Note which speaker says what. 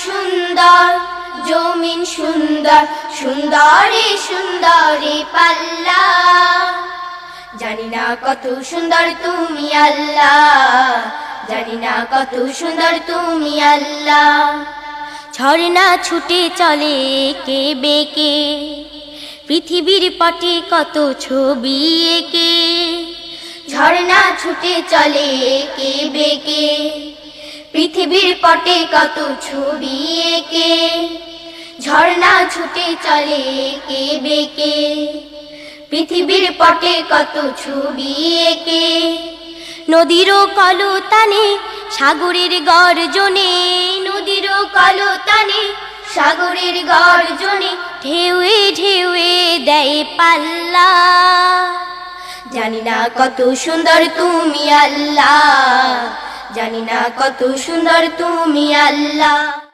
Speaker 1: সুন্দর, জমিন সুন্দর, সুন্দরে সুন্দরে পাল্লা। জানি না কত সুন্দর তুমি আল্লাহ, জানি না কত সুন্দর তুমি আল্লাহ। ঝর্ণা ছুটে চলে কে বেঁকে, পৃথিবীর পটে কত ছবি এঁকে। ঝর্ণা ছুটে চলে কে বেঁকে, পৃথিবীর পটে কত ছবি এঁকে। ঝর্ণা ছুটে চলে কে বেঁকে, পৃথিবীর পটে কত ছবি এঁকে। নদীর কলতানে সাগরের গর্জনে, নদীর কলতানে সাগরের গর্জনে, ঢেউয়ে ঢেউয়ে দেয় পাল্লা। জানি না কত সুন্দর তুমি আল্লাহ, জানি না কত সুন্দর তুমি আল্লাহ।